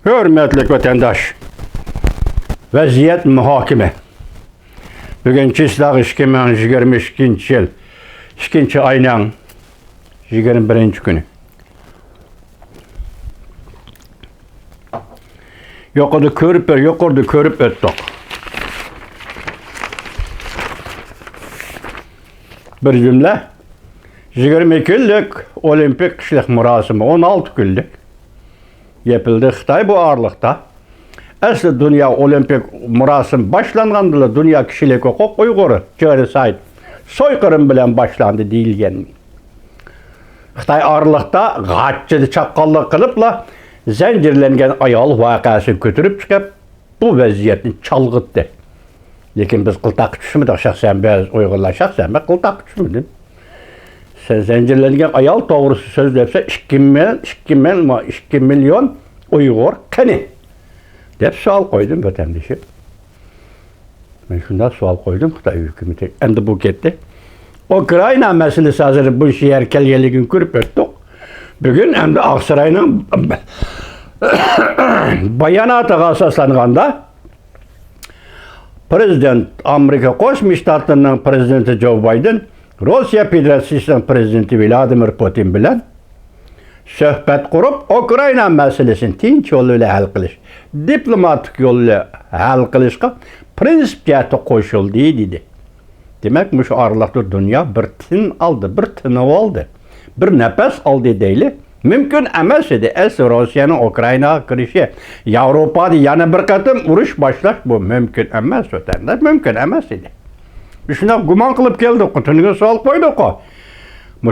Hürmetli vatandaş, vaziyet muhakeme. Bugünkü İslah 2022 yıl 2. ayının 21. günü. Yukarıda körüp öttük. Bir cümle, 22 yıllık olimpik kışlık murasımı 16 günlük yapıldı Xitay bu ağırlıkta. Aslı dünya olimpik murasım başlanğandılar dünya kişilik hukuk Uygur'u genocide soykırım bilen başlandı deyilgen. Xitay ağırlıkta gaççıdı çakallık kılıpla zincirlengen ayal vakasını götürüp çıkıp bu vaziyetini çalgıttı. Lekin biz kıltak düşmedik şahsen biz Uygurlar şahsen ben kıltak düşmedim. Sen zincirlengen ayal doğrusu sözlerse 2 milyon Uygur kani dep sual koydum vatandaşı. Ben şundan sual koydum Xitay hükümeti. Endi bu gitti. Ukrayna meselesi hazır bu işi erkelgeli gün görüp öttük. Bugün endi Aksaray'ın bayanatı asaslanğanda Prezident Amerika Koşmuş Ştatlarının prezidenti Joe Biden Rusya Federasyonu prezidenti Vladimir Putin bilen söhbet kurup Ukrayna meselesini tinç yoluyla hal kılış, diplomatik yoluyla hal kılışka prensip cihati koşuldu dedi. Demek şu aralıkta dünya bir tin aldı, bir tını oldu, bir nefes aldı değil. Mümkün emas idi. Rusya'nın Ukrayna'ya girişi, Avrupa'da yana bir katım uruş başlaş bu mümkün emas ötenler, mümkün emas idi. Şuna guman kılıp geldik, kutunuza sual koyduk o.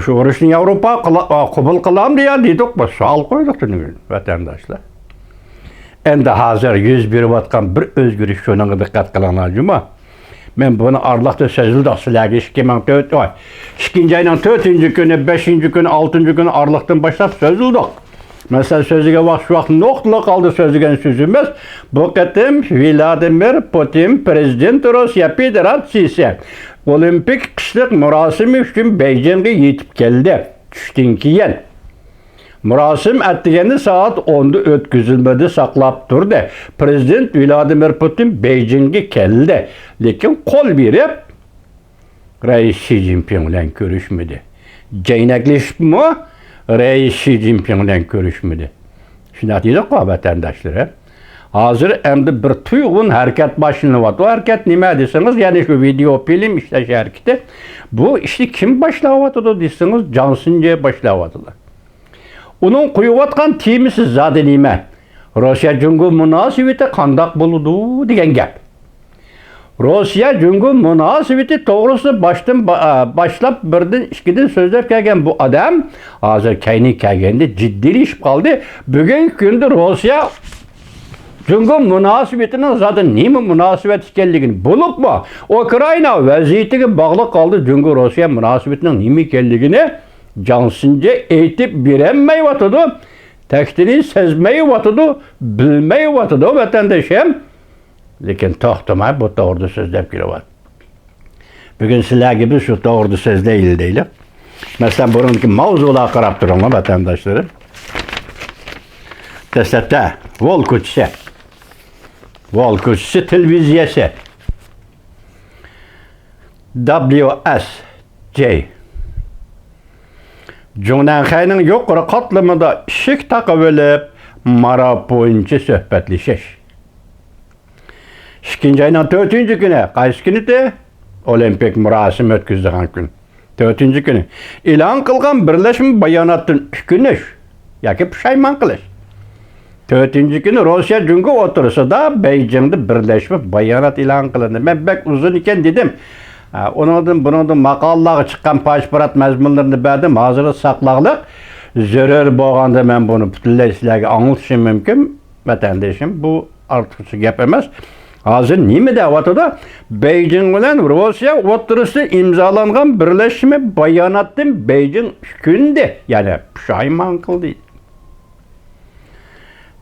Şu uruşun Avrupa kubul kılam diye dedik, bu sual koyduk tutunuza vatandaşlar. Endi hazır 101 vatkan bir özgürlük şunun dikkat kılan acıma. Ben bunu arlıqda sözlü de silagi 2004 ay. 2. ayının 4. günü, 5. günü, 6. günü arlıqdan başlap sözüldük. Mesela sözüge vaxt noqtula kaldı sözügen sözümüz. Bu qetim Vladimir Putin prezident Rusya Federasyonu olimpik kışlık murasimi üçün Beijing'e yetip geldi. Düştün kiyen. Murasim ettiğinde saat 10'da ötküzülmedi saklap durdu. Prezident Vladimir Putin Beijing'e geldi. Lekin kol verip Reis Xi Jinping ile görüşmedi. Ceynekleşip mi? Reis Xi Jinping ile görüşmedi. Şimdi dedik o vatandaşlara. Hazır endi bir tuyğun hareket başlanıvat. O hareket nime deseniz yani şu video film işte şu hareketi. Bu işte kim başlavatıdı deseniz Johnson'ca başlavatılar. Onun koyuvatkan temisi zaten nime? Rusya-Cungu münasebeti kandak buludu degen gap. Rusya-Cungu münasebeti doğrusu başlap birden ikiden sözlep kelgen bu adam hazır kayni kelgende ciddileşip kaldı. Bugün günde Rusya Cungu münasebetinin zaten nime münasebet ikenligini bulup mu? Ukrayna vaziyetiga bağlı kaldı Cungu Rusya münasebetinin nime ikenligini Johnson'ca eğitip birenmeyi vatıdı, tekstini sezmeyi vatıdı, bilmeyi vatıdı vatandaşım. Lekin toxtamay bu doğru sözlep giriyor. Bugün sizler gibi şu doğru söz değil. Mesela bununki mavzular qarab durun vatandaşları. Desette, Volkuçsi televiziyası. WSJ. Cunanxay'ın yukarı katlamında şık takıvılıp marapoyunca söhbetleşiş. 2. ayının 4. günü, qaysı günü de olimpik murasim ötküzdüğün gün. 4. günü. İlan kılgan birleşme bayanatın günüş, yaki pişayman kılış. 4. günü Rusya-Cungu oturusu da Beijing'de birleşme bayanat ilan kılındı. Ben pek uzun iken dedim. Bunun maqallağı çıkan paşparat məzmunlarını verdim. Hazırı saklaqlıq. Zörür boğanda ben bunu bütünle sizlerge anlatışım mümkün. Vatandaşım bu artısı gap emas. Hazır nime de vatıda Beijing bilen Rusya oturusu imzalangan birleşme bayanatın Beijing günde yani pişayman kıldı.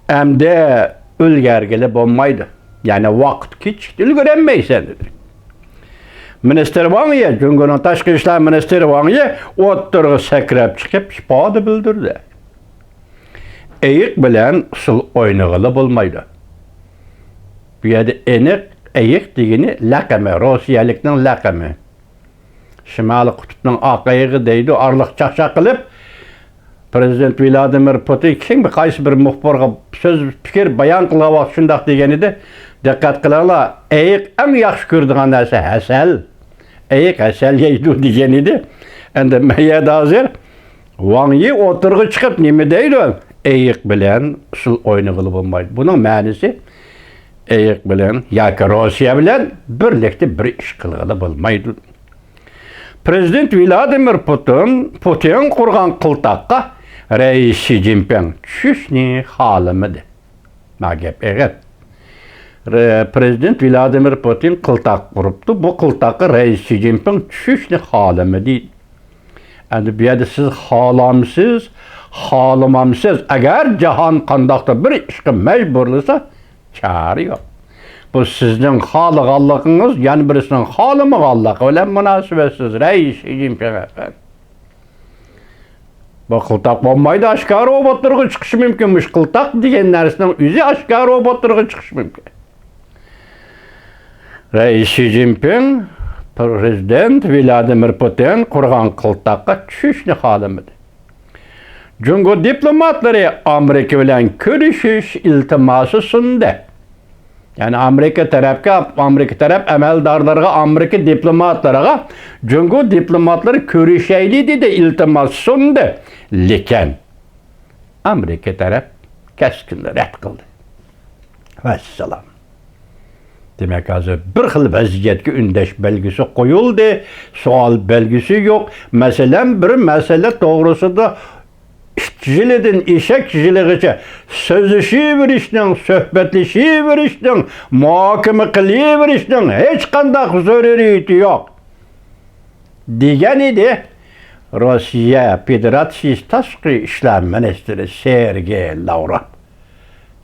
Hem de ülgergeli bombaydı. Yani vakt hiç ülgerenmeysen dedi. Minister Wang Yi, Cungu'nun Taşkı İşler Ministeri Wang Yi oturuğu sekrep çıkıp şipadı bildirdi. eğik bilen sul oynağılı bulmaydı. Bu yerde enik eğik degeni lakami, Rusiyalikning lakami. Şimali kutupning oq eğigi deydi, arliq chaqchaq qilib, Prezident Vladimir Putin kim qaysi bir muxbirga söz fikir bayon qilgan vaqt shundaq degan edi. Diqqat qilinglar, eğik eng yaxshi ko'radigan narsa hasal. Eğik hasal yeydi degan edi. Endi mayada hozir Wang Yi o'tirg'i chiqib nima deydi? Eğik bilan usul o'ynag'ili bo'lmaydi. Buning ma'nosi eğik bilan yoki Rossiya bilan birlikda bir ish qilg'ili bo'lmaydi. Prezident Vladimir Putin qurgan qiltaqqa Reis Xi Jinping tushishni xohlamadi. Ma gap egat. Prezident Vladimir Putin qiltaq quribdi. Bu qiltaqqa Reis Xi Jinping tushishni xohlamadi. Endi bu yerda siz xohlamsiz, xohlamamsiz, agar jahon qandoqda bir ishga majburlasa, chari yo'q. Bu sizning xohlaganligingiz, yana birisining xohlamaganligi bilan munosabatsiz, Reis Xi Jinping efendim. Bu qiltaq bo'lmaydi, oshkor o'tirg'i chiqishi mumkin. Mush qiltaq degan narsaning o'zi oshkor o'tirg'i chiqishi mumkin. Reis Xi Jinping Prezident Vladimir Putin qurgan qiltaqqa tushishni xohlamadi. Jungo diplomatlari Amerika bilan ko'rishish iltimosi sundi. Yani Amerika taraf amaldorlariga, Amerika diplomatlariga Jungo diplomatlari ko'rishayli dedi, iltimos sundi. Lekin Amerika taraf keskin rad qildi. Vassalam. Demek hozir bir xil vaziyatga undash belgisi qo'yildi, savol belgisi yo'q. Masalan, bir masala to'g'risida işçilikdən eşek kişiliğiçə sözləşiverişdən, söhbətləşiverişdən, muhakimə qiliverişdən heç qandaq zərurəti yox. Degan idi Rusiya Federatsiyası Tashqi ishlar ministri Sergey Lavrov.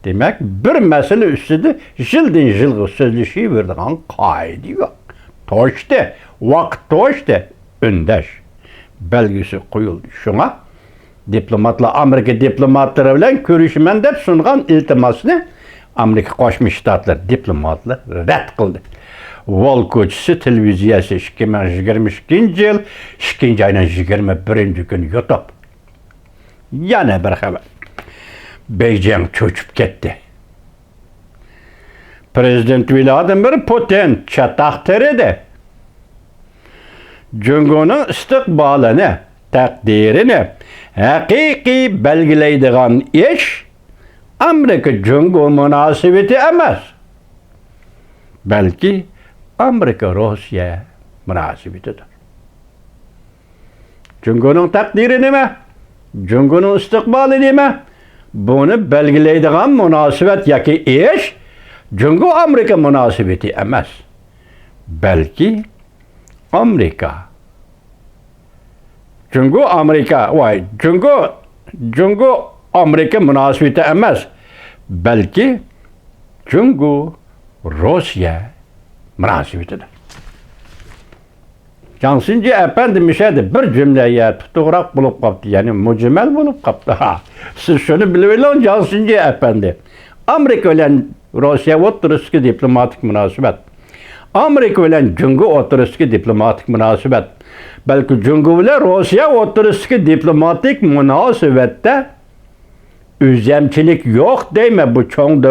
Demek bir mesele üstüde yıldan yılga sözləşiverdigan qayda yox. To'shdi, vaqt to'shdi, undash belgisi qo'yildi. Şuna Amerika diplomatları bilan ko'rishman deb sungan iltimosni Amerika Qo'shma Shtatlar diplomatlar rad qildi. Volkochisi televiziyasi 2022-yil 2-oyning 21-kuni YouTube. Yana bir xabar. Beijing cho'chib ketdi. Prezident Vladimir Putin chataq teridi. Jungoning istiqbolini, taqdirini haqiqiy belgilaydigan ish Amerika-Jungo munosabati emas. Balki Amerika-Rossiya munosabatidir. Jungoning taqdiri nima? Jungoning istiqboli nima? Buni belgilaydigan munosabat yoki ish Jungo-Amerika munosabati emas. Balki Amerika Jungo-Amerika munosabati emas, balki Jungo-Rossiya munosabatidir. Cansınca efendim bir cümleye tutuqraq bo'lib qapti, yani mujmal bo'lib qapti. Siz shuni bilib oling, Cansınca efendi. Amerika bilan Rossiya o'rtasidagi diplomatik munosabat, Amerika bilan Jungo o'rtasidagi diplomatik munosabat, balki Jungo bilan Rossiya o'rtasidagi diplomatik munosabatda o'zamchilik yo'q deymi? Bu cho'ng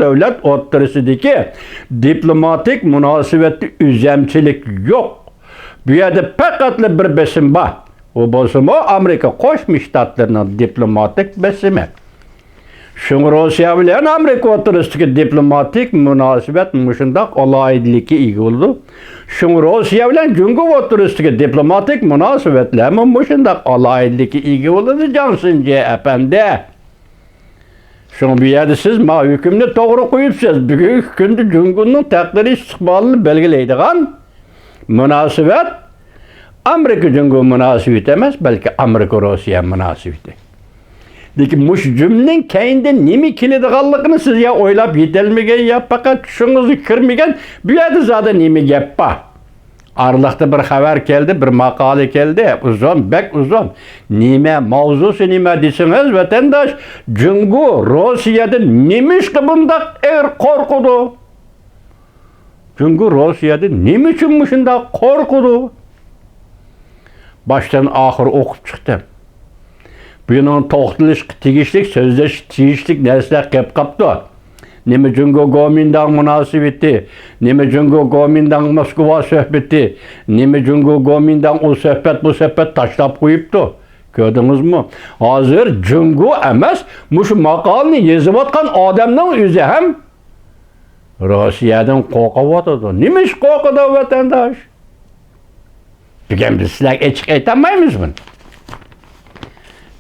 davlat o'rtasidagi diplomatik munosabatda o'zamchilik yo'q. Bu yerda faqatla bir besim bor. O bosim o Amerika Qo'shma Shtatlarining diplomatik besimi. Şun Rossiya bilan Amerika o'rtasidagi diplomatik munosabat mushundaq aloyidlikka ega bo'ldi. Şun Rossiya bilan Jungo o'rtasidagi diplomatik munosabatlar mushundaq aloyidlikka ega bo'ldi, Cansınca efendi. Şun bu yerda siz ma hukmni to'g'ri qo'yibsiz. Bugungi kunda Jungoning taqdiri istiqbolini belgilaydigan munosabat Amerika-Jungo munosabati emas, balki Amerika-Rossiya munosabati. Lekin mush cümlenin keyinde nemi keladiganligini siz ya o'ylab yetolmagan, ya faqat tushingizga kirmagan, bu yerda zaten nemi gap bor. Arlıqda bir haber geldi, bir makale geldi. Uzun, bek uzun. Nime, mavzusu nime desiniz vatandaş? Cungu Rusya'dan nemiş ki bunda korkudu? Cungu Rusya'dan nemişin mışında korkudu? Baştan ahır okup çıktım. Bunun toxtuluş, tegişlik, sözleş, tegişlik nesler kep kaptı. Nime Cungo Gomindan münasibeti, Nime Cungo Gomindan Moskova söhbeti, Nime Cungo Gomindan o söhbet bu söhbet taşlap koyuptu. Gördünüz mü? Hazır Cungo emas, muş makalını yazıvatkan adamdan yüzü hem Rusya'dan korkuvatıdı. Nimiş korkudu vatandaş? Bugün biz sizler açık aytamayız mı?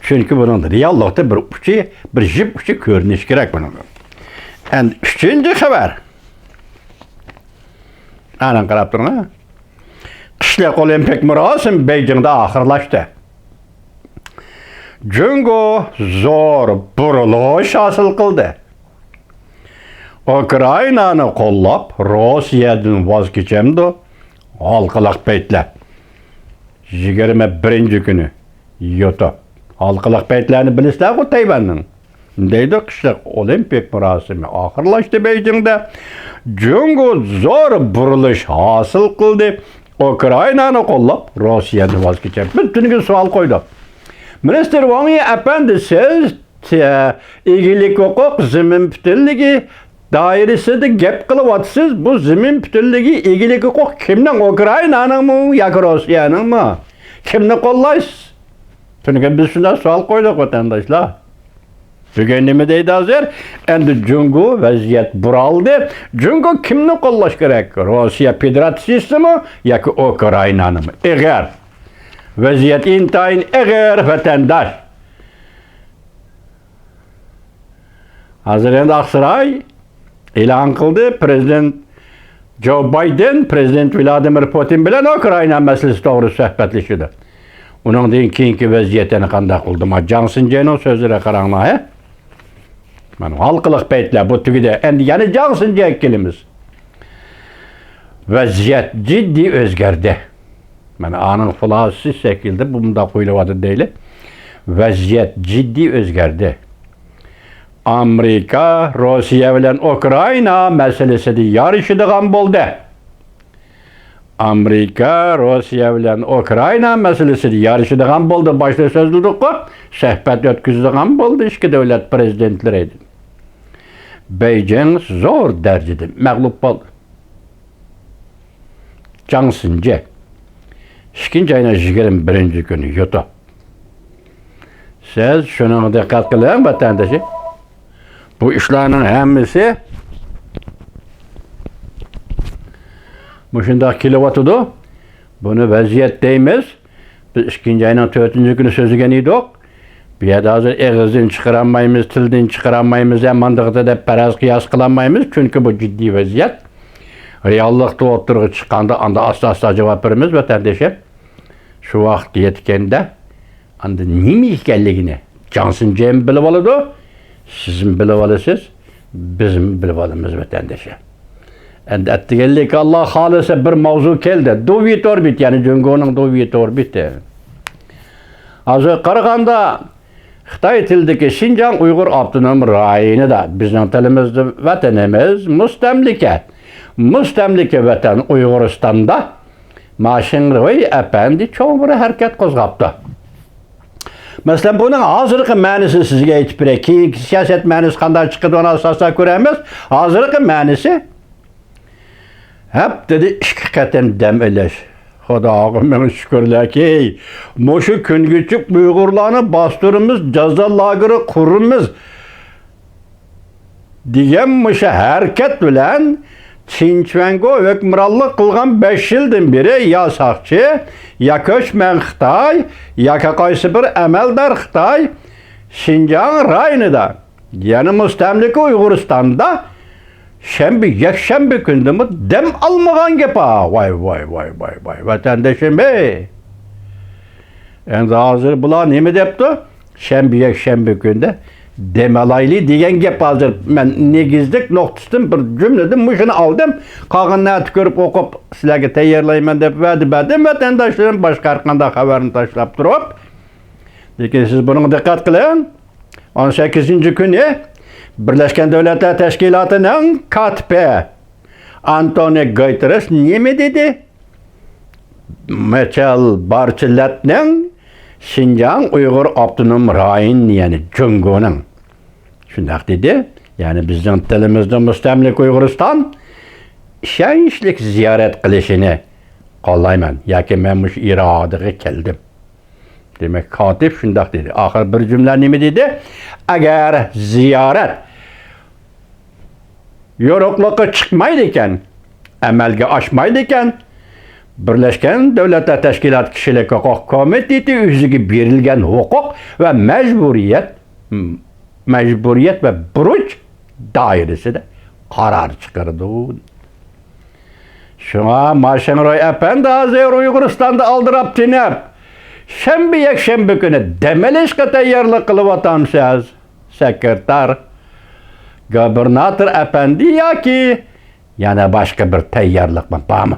Çünkü bunun reallıkta bir jip uçu görünüş gerek bunun. And üçüncü haber. Anan qarab turun ha. Qishloq olimpik marosim Beijing'de ahırlaştı. Cungo zor buruluş hasıl qildi. Ukraynani qo'llab Rossiyadan voz kechemdi. Halqalaq paytlar. 21 kuni YouTube. Halqalaq paytlarni bilasizlar-ku Tayvanning. Deydi qishloq olimpik marosimi ahırlaştı Beijing'de. Cungo zor buruluş hasıl qildi. Ukraynani qo'llab Rossiyadan voz kechemdi. Bütün gün savol qo'ydi. Minister Wang Yi efendi siz egilik hukuk zemin bütünlüğü dairesinde gap kılıvatsız bu zemin bütünlüğü egilik hukuk kimden Ukrayna'nın mı ya Rusya'nın mı? Kimden kollayız? Çünkü biz şundan sual koyduk vatandaşlar. Bugün nime deydi hazır? Endi Cungo vaziyet buraldı. Cungo kimden kollaş gerek? Rusya Federasyonu mu ya ki Ukrayna'nın mı? Eğer vaziyet intayin eğer vatandaş hazır endi Aksaray ilan kıldı. Prezident Joe Biden, Prezident Vladimir Putin bilen Ukrayna meselesi doğru söhbetleşdi. Onun deyin keyinki vaziyetini qanday qildi? Johnson Jay'nin sözlere qaranglar, he? Mana halqılıq paytlar bu tugida. Endi yana Johnson Jay kelimiz. Vaziyet ciddi özgerdi. Mana anın xulasası şekilde bunda qo'yilyapti deyli. Vaziyet ciddi özgerdi. Amerika Rusya bilan Ukrayna meselesida yarışadigan bo'ldi. Amerika Rusya bilan Ukrayna meselesida yarışadigan bo'ldi. Başta sözlüdük-ku, suhbat o'tkazadigan bo'ldi ikki davlat prezidentlari. Beijing zor derecede mağlup oldu. Johnson Jay. İkinci ayına 21 günü yutu. Siz şuna dikkat kılın vatandaşı. Bu işlerin hemmisi bu şunda kilovatıdı. Bunu vaziyet deyimiz. Biz ikinci ayının 4. günü sözügen idik. Bir yerde hazır ağızdan çıkaramayız, tilden çıkaramayız, mandıqda da paraz kıyas kılamayız. Çünkü bu ciddi vaziyet. Reallıkta oturuğa çıkanda anda asla cevap verimiz vatandaşa. Şu vakit yetkende anda nimi ikenligini Johnson Jay'in bilip alıdı, sizin bilip alırsınız, bizim bilip alımız vatandaşa. Endi ettigellik Allah halisa bir mavzu keldi. Duvit orbit yani Cungo'nun duvit orbiti. Azı qaraganda Xitay tildeki Şinjan Uygur Abdunum rayını da bizning tilimizde vatanimiz mustamlika. Mustamlika vatan Uyg'uristonda Mashinroy efendi çoğun bir hareket qo'zg'abdi. Mesela bunun hazırki ma'nisi sizga aytib beray. Keyingi siyaset ma'nisi qanday chiqadi ona asosda ko'ramiz. Hazırki ma'nisi hep dedi ikki qatam dam ilash. Xudoga şükürler ki muşu küngüçük Uyg'urlarni bastırımız, jazo lageri qurimiz degan muşu hareket bilan Çinçvengo hükümranlık kılgan 5 yıldan beri ya sakçı, ya köçmen Xitay, ya qaysi bir emeldar Xitay, Şinjan rayonida, yani müstemlika Uyg'uristonda yakşembe günde mi dem almagan gepa. Vay vatandaşım ey. Endi hazır bular nemi depti? Yakşembe günde Demelaylı degan gap hozir men negizlik nuqtasidan bir jumladan mushuni oldim. Qolganini ko'rib o'qib sizlarga tayyorlayman deb va'da berdim. Vatandoshlarım boshqa har qanday xabarni tashlab turib. Lekin siz bunga diqqat qiling. 18-kuni Birlashgan Davlatlar Tashkilotining kotibi Antonio Guterres nima dedi? Michel Bachelet'ning Şinjan Uyghur Abdunum Rayin yani Cungo'nun şundak dedi. Yani bizden tilimizde müstemlik Uyg'uriston ishonchlik ziyorat qilishini qo'llayman. Yoki men mush irodaga keldim. Demek katip şundak dedi. Ahir bir cümle nima dedi? Agar ziyorat yo'riqlikka chiqmaydi ekan, amalga oshmaydi ekan, Birleşken Devletler Teşkilat Kişilik Hukuk Komiteti o'ziga berilgan huquq va mecburiyet ve buruch doirasida qaror chiqardi. Şuna Maşenroy Efendi hozir Uyg'uristonda aldirab tinib, shanba kuni demelishga tayyorlik qilyapsiz. Sekreter, gubernator Efendi yoki yana boshqa bir tayyorlik bormi?